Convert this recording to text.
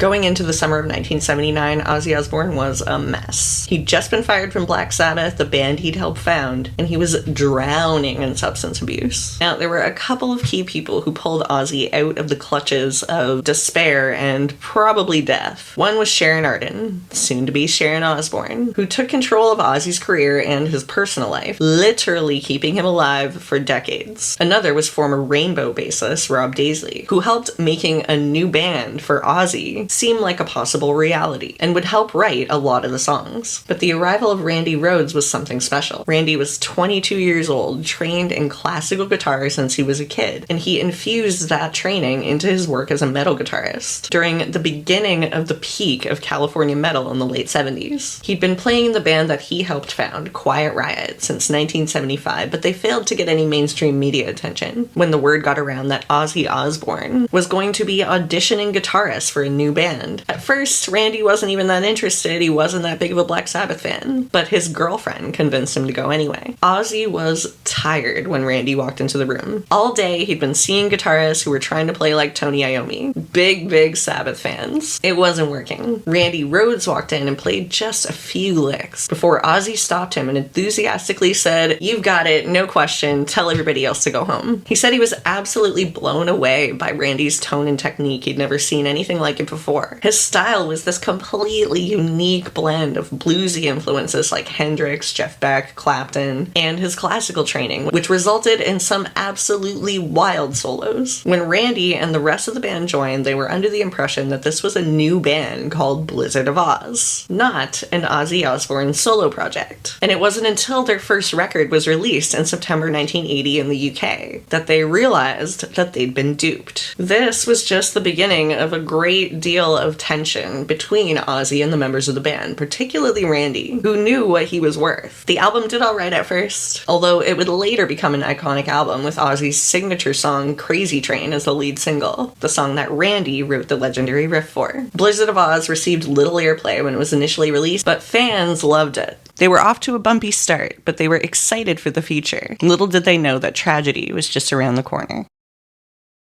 Going into the summer of 1979, Ozzy Osbourne was a mess. He'd just been fired from Black Sabbath, the band he'd helped found, and he was drowning in substance abuse. Now, there were a couple of key people who pulled Ozzy out of the clutches of despair and probably death. One was Sharon Arden, soon to be Sharon Osbourne, who took control of Ozzy's career and his personal life, literally keeping him alive for decades. Another was former Rainbow bassist Rob Daisley, who helped making a new band for Ozzy seem like a possible reality and would help write a lot of the songs. But the arrival of Randy Rhoads was something special. Randy was 22 years old, trained in classical guitar since he was a kid, and he infused that training into his work as a metal guitarist during the beginning of the peak of California metal in the late 70s. He'd been playing in the band that he helped found, Quiet Riot, since 1975, but they failed to get any mainstream media attention when the word got around that Ozzy Osbourne was going to be auditioning guitarists for a new band. At first, Randy wasn't even that interested. He wasn't that big of a Black Sabbath fan, but his girlfriend convinced him to go anyway. Ozzy was tired when Randy walked into the room. All day, he'd been seeing guitarists who were trying to play like Tony Iommi. Big Sabbath fans. It wasn't working. Randy Rhoads walked in and played just a few licks before Ozzy stopped him and enthusiastically said, "You've got it, no question, tell everybody else to go home." He said he was absolutely blown away by Randy's tone and technique. He'd never seen anything like it before. His style was this completely unique blend of bluesy influences like Hendrix, Jeff Beck, Clapton, and his classical training, which resulted in some absolutely wild solos. When Randy and the rest of the band joined, they were under the impression that this was a new band called Blizzard of Oz, not an Ozzy Osbourne solo project. And it wasn't until their first record was released in September 1980 in the UK that they realized that they'd been duped. This was just the beginning of a great deal of tension between Ozzy and the members of the band, particularly Randy, who knew what he was worth. The album did alright at first, although it would later become an iconic album with Ozzy's signature song Crazy Train as the lead single, the song that Randy wrote the legendary riff for. Blizzard of Oz received little airplay when it was initially released, but fans loved it. They were off to a bumpy start, but they were excited for the future. Little did they know that tragedy was just around the corner.